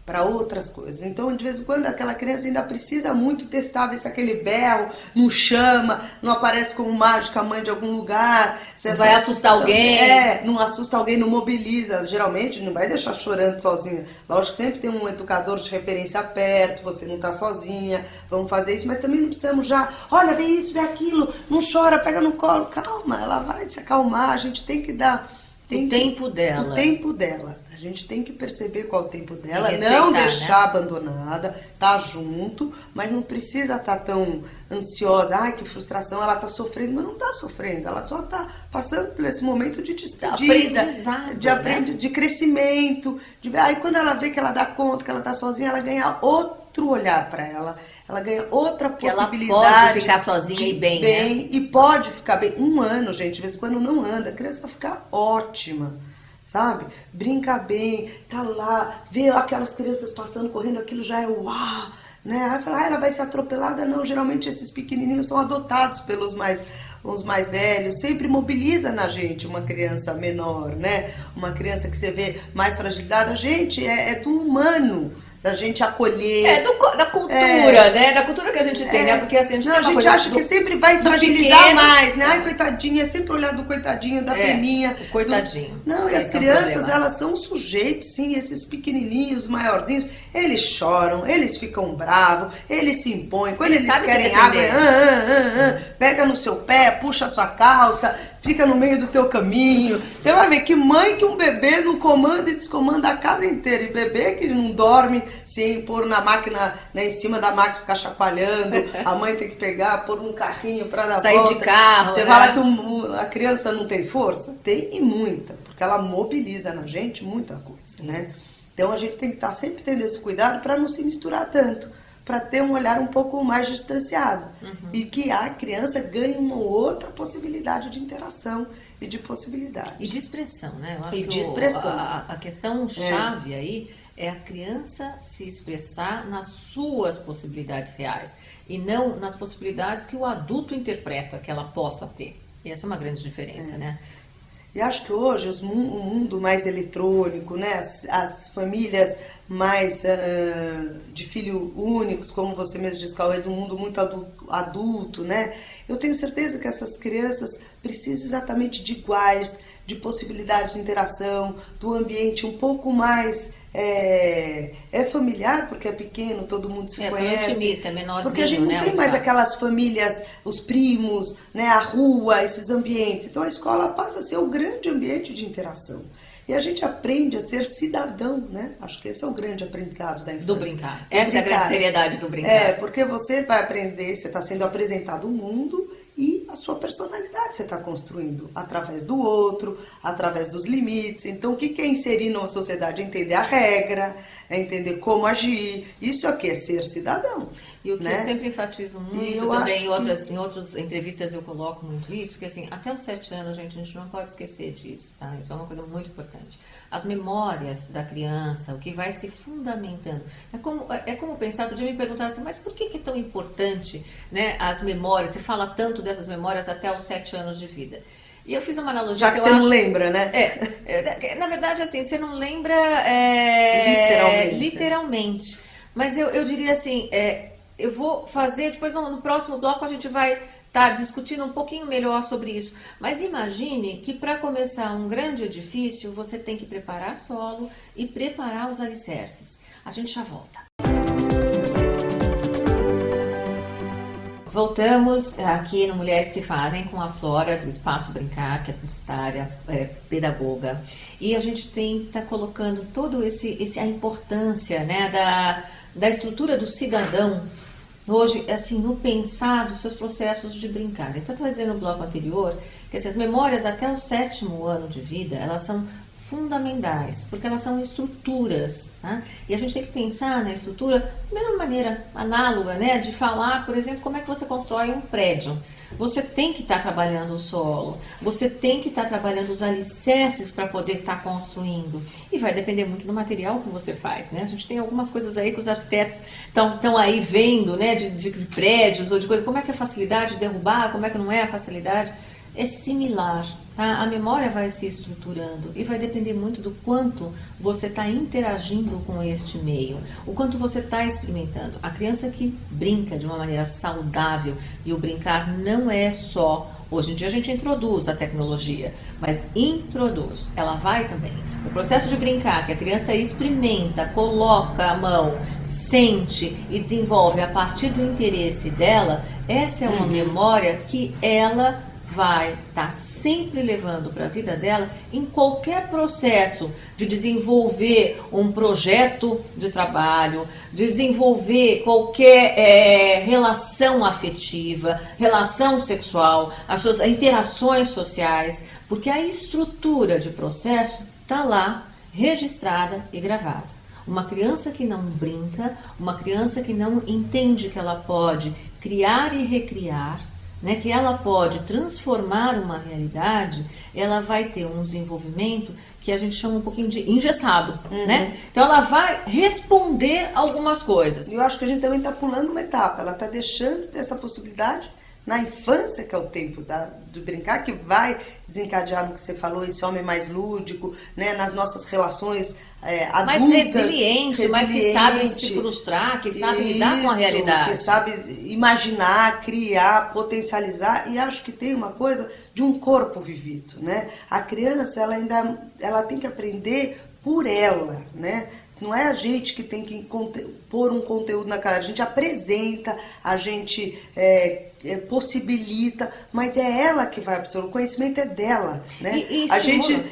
para outras coisas. Então, de vez em quando, aquela criança ainda precisa muito testar, ver se aquele berro não chama, não aparece como mágica a mãe de algum lugar. Se vai assustar alguém. Não assusta alguém, não mobiliza. Geralmente, não vai deixar chorando sozinha. Lógico que sempre tem um educador de referência perto, você não está sozinha, vamos fazer isso. Mas também não precisamos já, olha, vê isso, vê aquilo, não chora, pega no colo. Calma, ela vai se acalmar, a gente tem que dar... O tempo dela. O tempo dela. A gente tem que perceber qual é o tempo dela, respeitar, não deixar né? abandonada, tá junto, mas não precisa estar tão ansiosa. Ai, que frustração, ela tá sofrendo, mas não tá sofrendo, ela só tá passando por esse momento de despedida, aprendizado, de crescimento. Aí quando ela vê que ela dá conta, que ela tá sozinha, ela ganha outro olhar para ela ganha outra possibilidade. Ela pode ficar sozinha e bem, né? E pode ficar bem. 1 ano, gente, de vez em quando não anda, a criança fica ótima. Sabe? Brinca bem, tá lá, vê aquelas crianças passando, correndo, aquilo já é uau, né? Aí fala, ela vai ser atropelada? Não, geralmente esses pequenininhos são adotados pelos os mais velhos, sempre mobiliza na gente uma criança menor, né? Uma criança que você vê mais fragilidade, a gente é do humano, da gente acolher. Da cultura, né? Da cultura que a gente tem, né? Porque assim, a gente acha que sempre vai fragilizar pequeno, mais, né? Ai, coitadinha, sempre olhar do coitadinho, da peninha. O coitadinho. Não, e as crianças, elas são sujeitos, sim, esses pequenininhos, maiorzinhos, eles choram, eles ficam bravos, eles se impõem, quando eles querem água, pega no seu pé, puxa a sua calça, fica no meio do teu caminho. Você vai ver que mãe que um bebê não comanda e descomanda a casa inteira. E bebê que não dorme sem pôr na máquina, né, em cima da máquina, ficar chacoalhando. A mãe tem que pegar, pôr num carrinho para dar sair volta. De carro. Você né? fala que a criança não tem força? Tem e muita, porque ela mobiliza na gente muita coisa, né? Então a gente tem que estar sempre tendo esse cuidado para não se misturar tanto, para ter um olhar um pouco mais distanciado e que a criança ganhe uma outra possibilidade de interação e de possibilidade. E de expressão, né? Eu acho e de expressão. A questão chave aí é a criança se expressar nas suas possibilidades reais e não nas possibilidades que o adulto interpreta que ela possa ter. E essa é uma grande diferença, né? E acho que hoje o mundo mais eletrônico, né, as famílias mais de filhos únicos, como você mesmo disse, Cauê, do mundo muito adulto, né? Eu tenho certeza que essas crianças precisam exatamente de iguais, de possibilidade de interação, do ambiente um pouco mais familiar, porque é pequeno, todo mundo se conhece. Intimista, é menorzinho, porque a gente não tem mais aquelas famílias, os primos, né, a rua, esses ambientes. Então a escola passa a ser o grande ambiente de interação. E a gente aprende a ser cidadão, né? Acho que esse é o grande aprendizado da infância. Do brincar. Essa é a grande seriedade do brincar. Porque você vai aprender, você está sendo apresentado o mundo e a sua personalidade você está construindo através do outro, através dos limites. Então, o que é inserir numa sociedade? É entender a regra, é entender como agir. Isso aqui é ser cidadão. E o que né? eu sempre enfatizo muito também, em outras entrevistas eu coloco muito isso, que assim, até os 7 anos, a gente não pode esquecer disso, tá? Isso é uma coisa muito importante. As memórias da criança, o que vai se fundamentando. É como pensar, outro dia me perguntaram assim, mas por que é tão importante, né, as memórias? Você fala tanto dessas memórias até os 7 anos de vida. E eu fiz uma analogia. Já que você não lembra, né? Na verdade, assim, você não lembra literalmente. Mas eu diria assim, eu vou fazer, depois no próximo bloco a gente vai estar discutindo um pouquinho melhor sobre isso. Mas imagine que para começar um grande edifício, você tem que preparar solo e preparar os alicerces. A gente já volta. voltamos aqui no Mulheres que Fazem com a Flora do Espaço Brincar, que é publicitária, pedagoga. E a gente está colocando todo a importância, né, da estrutura do cidadão hoje, assim, no pensar dos seus processos de brincar. Então, eu estava dizendo no bloco anterior que as memórias até o 7º ano de vida, elas são fundamentais, porque elas são estruturas, tá? E a gente tem que pensar na estrutura da mesma maneira análoga, né, de falar, por exemplo, como é que você constrói um prédio. Você tem que estar trabalhando o solo, você tem que estar trabalhando os alicerces para poder estar construindo. E vai depender muito do material que você faz, né? A gente tem algumas coisas aí que os arquitetos estão aí vendo, né, de prédios ou de coisas. Como é que é a facilidade de derrubar, como é que não é a facilidade? É similar, tá? A memória vai se estruturando e vai depender muito do quanto você está interagindo com este meio, o quanto você está experimentando. A criança que brinca de uma maneira saudável, e o brincar não é só... Hoje em dia a gente introduz a tecnologia, mas introduz, ela vai também. O processo de brincar, que a criança experimenta, coloca a mão, sente e desenvolve a partir do interesse dela, essa é uma memória que ela vai estar sempre levando para a vida dela em qualquer processo de desenvolver um projeto de trabalho, desenvolver qualquer relação afetiva, relação sexual, as suas interações sociais, porque a estrutura de processo está lá registrada e gravada. Uma criança que não brinca, uma criança que não entende que ela pode criar e recriar, né, que ela pode transformar uma realidade, ela vai ter um desenvolvimento que a gente chama um pouquinho de engessado, né? Então ela vai responder algumas coisas. E eu acho que a gente também está pulando uma etapa, ela está deixando essa possibilidade na infância, que é o tempo de brincar, que vai desencadear no que você falou, esse homem mais lúdico, né, nas nossas relações adultas. Mais resiliente, mas que sabe se frustrar, que sabe lidar com a realidade. Que sabe imaginar, criar, potencializar. E acho que tem uma coisa de um corpo vivido, né? A criança, ela tem que aprender por ela, né? Não é a gente que tem que pôr um conteúdo na cara, a gente apresenta, a gente possibilita, mas é ela que vai absorver, o conhecimento é dela, né?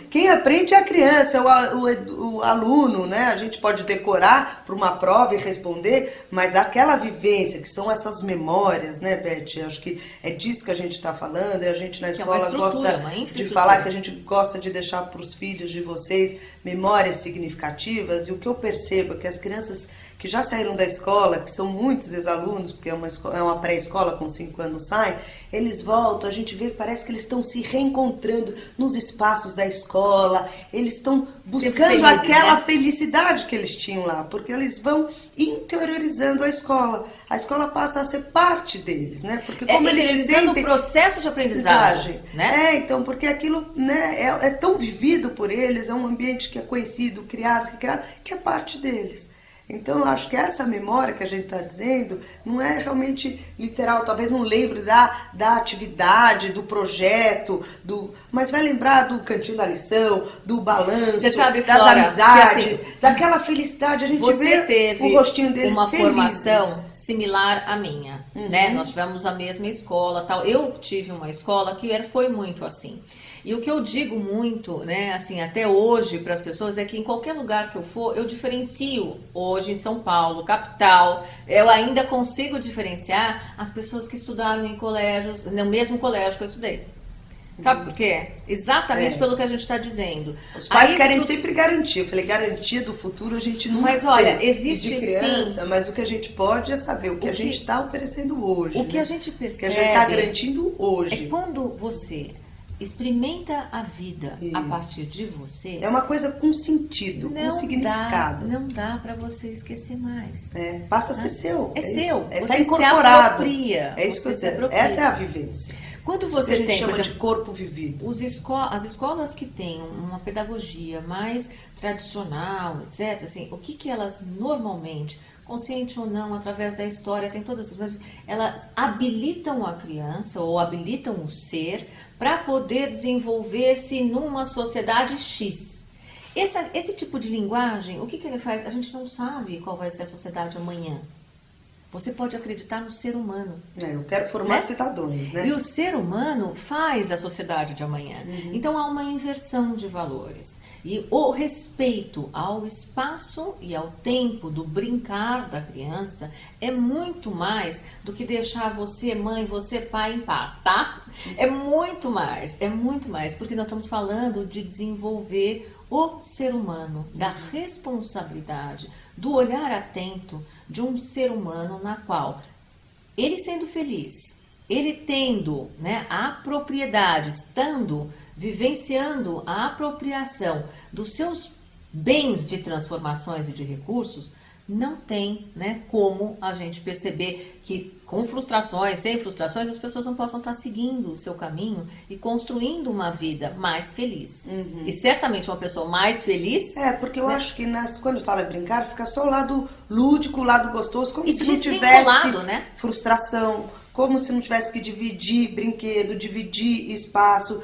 Quem aprende é a criança, o aluno, né? A gente pode decorar para uma prova e responder, mas aquela vivência, que são essas memórias, né, Beth? Acho que é disso que a gente está falando, e a gente na escola gosta de falar que a gente gosta de deixar para os filhos de vocês memórias significativas, e o que eu percebo é que as crianças que já saíram da escola, que são muitos ex-alunos, porque é uma pré-escola, com 5 anos saem, eles voltam, a gente vê que parece que eles estão se reencontrando nos espaços da escola, eles estão buscando aquela felicidade que eles tinham lá, porque eles vão interiorizando a escola passa a ser parte deles, né? Porque como eles se sentem no processo de aprendizagem, né? Então, porque aquilo, né, é tão vivido por eles, é um ambiente que é conhecido, criado, recriado, que é parte deles. Então, eu acho que essa memória que a gente está dizendo não é realmente literal, talvez não lembre da atividade, do projeto, mas vai lembrar do cantinho da lição, do balanço, sabe, das Flora, amizades, assim, daquela felicidade. A gente vê o rostinho deles uma felizes. Formação similar à minha, né? Nós tivemos a mesma escola, tal. Eu tive uma escola que foi muito assim. E o que eu digo muito, né, assim, até hoje para as pessoas é que em qualquer lugar que eu for, eu diferencio. Hoje em São Paulo, capital, eu ainda consigo diferenciar as pessoas que estudaram em colégios, no mesmo colégio que eu estudei. Sabe por quê? Exatamente pelo que a gente está dizendo. Os pais querem sempre garantia. Eu falei, garantia do futuro a gente não tem. Mas olha, existe de criança, sim. Mas o que a gente pode é saber o que a gente está oferecendo hoje. O que né? a gente percebe. O que a gente está garantindo hoje. É quando você experimenta a vida a partir de você. É uma coisa com sentido, com significado. Não dá para você esquecer mais. Passa a ser seu. É seu. Você está incorporado. Se apropria. É isso que eu dizer. Essa é a vivência. Quando você tem, chama de corpo vivido. As escolas que têm uma pedagogia mais tradicional, etc., assim, o que elas normalmente, consciente ou não, através da história, tem todas essas coisas, elas habilitam a criança ou habilitam o ser para poder desenvolver-se numa sociedade X. Esse tipo de linguagem, o que ele faz? A gente não sabe qual vai ser a sociedade amanhã. Você pode acreditar no ser humano. Eu quero formar cidadãos, né? E o ser humano faz a sociedade de amanhã. Então há uma inversão de valores. E o respeito ao espaço e ao tempo do brincar da criança é muito mais do que deixar você, mãe, você, pai, em paz, tá? É muito mais, porque nós estamos falando de desenvolver o ser humano, da responsabilidade, do olhar atento de um ser humano na qual ele sendo feliz, ele tendo, né, a propriedade, vivenciando a apropriação dos seus bens de transformações e de recursos, não tem, né, como a gente perceber que com frustrações, sem frustrações, as pessoas não possam estar seguindo o seu caminho e construindo uma vida mais feliz. E certamente uma pessoa mais feliz... porque eu acho que quando fala brincar, fica só o lado lúdico, o lado gostoso, como e se não tivesse né? frustração, como se não tivesse que dividir brinquedo, dividir espaço,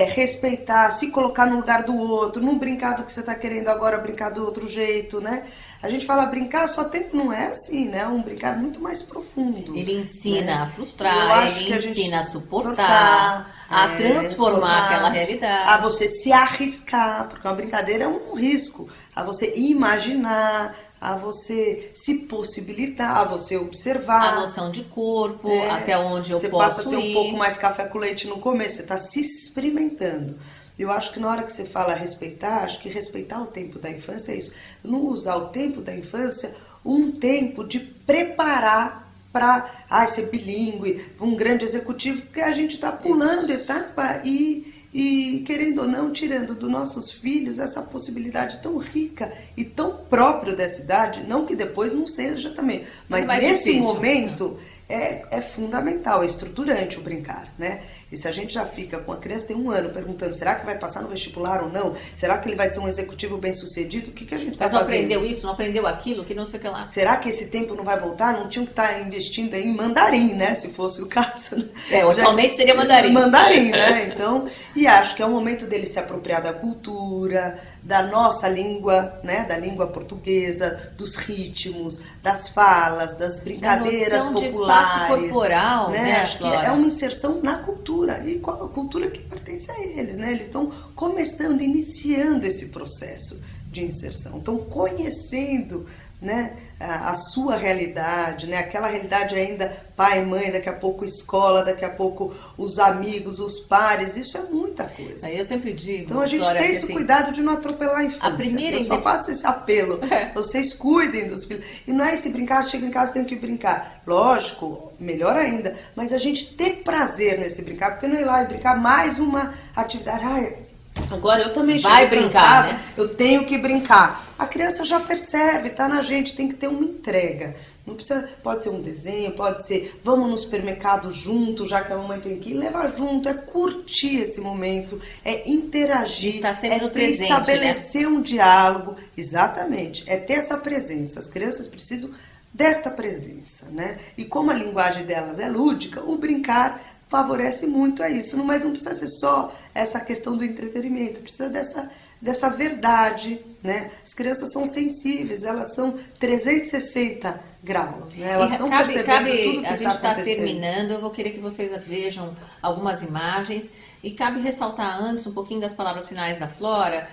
respeitar, se colocar no lugar do outro, não brincar do que você está querendo agora, brincar do outro jeito, né? A gente fala brincar, não é assim, né? É um brincar muito mais profundo. Ele ensina, né, a frustrar, ele ensina a suportar, a transformar aquela realidade. A você se arriscar, porque uma brincadeira é um risco. A você imaginar, a você se possibilitar, a você observar. A noção de corpo, até onde eu posso ir. Você passa a ser um pouco mais café com leite no começo, você está se experimentando. Eu acho que na hora que você fala respeitar, acho que respeitar o tempo da infância é isso. Não usar o tempo da infância um tempo de preparar para ser bilíngue, um grande executivo, porque a gente está pulando etapa e, querendo ou não, tirando dos nossos filhos essa possibilidade tão rica e tão própria dessa idade, não que depois não seja também, mas nesse momento... É fundamental, é estruturante o brincar, né? E se a gente já fica com a criança, tem 1 ano, perguntando, será que vai passar no vestibular ou não? Será que ele vai ser um executivo bem-sucedido? O que a gente está fazendo? Mas não aprendeu isso, não aprendeu aquilo, que não sei o que lá. Será que esse tempo não vai voltar? Não tinham que estar investindo em mandarim, né? Se fosse o caso. Né? Atualmente seria mandarim. Mandarim, né? Então, e acho que é o momento dele se apropriar da cultura, da nossa língua, né? Da língua portuguesa, dos ritmos, das falas, das brincadeiras populares. Corporal, né? Acho que é uma inserção na cultura, e qual a cultura que pertence a eles, né? Eles estão começando, iniciando esse processo de inserção, estão conhecendo, né, a sua realidade, né? Aquela realidade ainda pai, mãe, daqui a pouco escola, daqui a pouco os amigos, os pares, isso é muita coisa. Eu sempre digo, então a gente Flora, tem esse cuidado de não atropelar a infância. Eu só faço esse apelo, vocês cuidem dos filhos. E não é esse brincar, chega em casa, tem que brincar. Lógico, melhor ainda, mas a gente ter prazer nesse brincar, porque não é ir lá e brincar mais uma atividade. Agora eu também chego cansado, né? Eu tenho que brincar. A criança já percebe, tá na gente, tem que ter uma entrega. Não precisa, pode ser um desenho, pode ser vamos no supermercado junto, já que a mamãe tem que ir, levar junto, é curtir esse momento, é interagir, está sempre no presente, estabelecer um diálogo, exatamente, é ter essa presença. As crianças precisam desta presença, né? E como a linguagem delas é lúdica, o brincar favorece muito a isso, mas não precisa ser só essa questão do entretenimento, precisa dessa verdade, né? As crianças são sensíveis, elas são 360 graus, né? Elas estão percebendo tudo que está acontecendo. A gente está terminando, eu vou querer que vocês vejam algumas imagens e cabe ressaltar antes um pouquinho das palavras finais da Flora,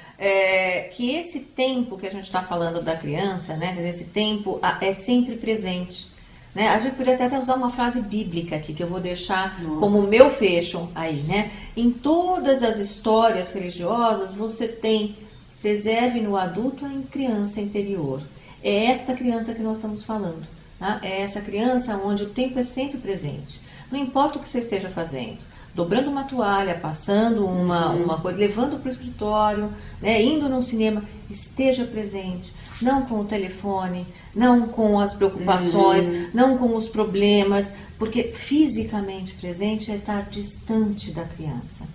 que esse tempo que a gente está falando da criança, né? Esse tempo é sempre presente. Né? A gente podia até usar uma frase bíblica aqui, que eu vou deixar como o meu fecho aí, né? Em todas as histórias religiosas, você tem preserve no adulto a criança interior. É esta criança que nós estamos falando. Tá? É essa criança onde o tempo é sempre presente. Não importa o que você esteja fazendo. Dobrando uma toalha, passando uma coisa, levando para o escritório, né? Indo num cinema, esteja presente. Não com o telefone, não com as preocupações, não com os problemas, porque fisicamente presente é estar distante da criança.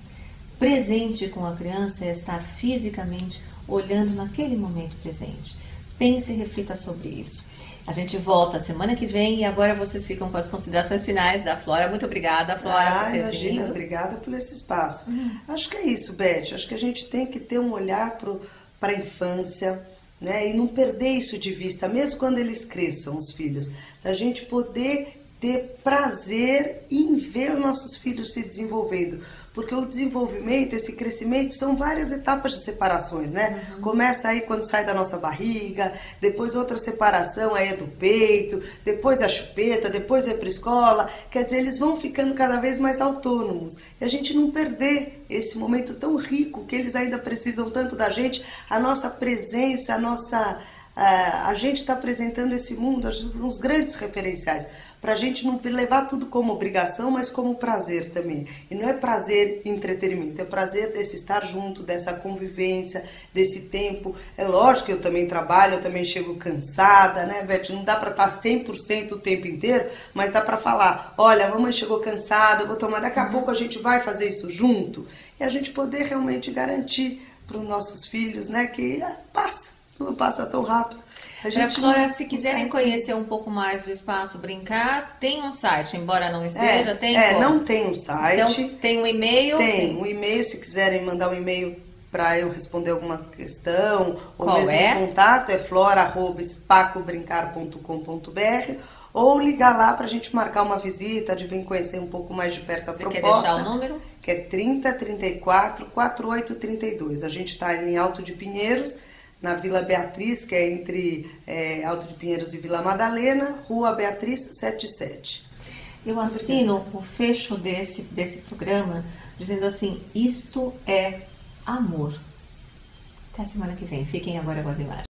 Presente com a criança é estar fisicamente olhando naquele momento presente. Pense e reflita sobre isso. A gente volta semana que vem e agora vocês ficam com as considerações finais da Flora. Muito obrigada, Flora, por ter imagina, vindo. Obrigada por esse espaço. Acho que é isso, Beth. Acho que a gente tem que ter um olhar para a infância, né? E não perder isso de vista, mesmo quando eles cresçam, os filhos, da gente poder ter prazer em ver os nossos filhos se desenvolvendo, porque o desenvolvimento, esse crescimento, são várias etapas de separações, né? Começa aí quando sai da nossa barriga, depois outra separação aí é do peito, depois a chupeta, depois é para a escola, quer dizer, eles vão ficando cada vez mais autônomos, e a gente não perder esse momento tão rico, que eles ainda precisam tanto da gente, a nossa presença, a gente está apresentando esse mundo, uns grandes referenciais, para a gente não levar tudo como obrigação, mas como prazer também. E não é prazer e entretenimento, é prazer desse estar junto, dessa convivência, desse tempo. É lógico que eu também trabalho, eu também chego cansada, né, Beth? Não dá para estar 100% o tempo inteiro, mas dá para falar, olha, a mamãe chegou cansada, eu vou tomar, daqui a pouco a gente vai fazer isso junto. E a gente poder realmente garantir para os nossos filhos, né, que tudo passa tão rápido. Para Flora, se quiserem conhecer um pouco mais do Espaço Brincar, tem um site, embora não esteja, tem como? Não tem um site. Então, tem um e-mail? Tem um e-mail, se quiserem mandar um e-mail para eu responder alguma questão, ou Qual mesmo é? o contato é flora@espacobrincar.com.br, ou ligar lá para a gente marcar uma visita, de vir conhecer um pouco mais de perto a proposta. Quer deixar o número? Que é 30 34 48 32. A gente está em Alto de Pinheiros, na Vila Beatriz, que é entre Alto de Pinheiros e Vila Madalena, Rua Beatriz 77. Eu assino o fecho desse programa dizendo assim, isto é amor. Até semana que vem. Fiquem agora com as imagens.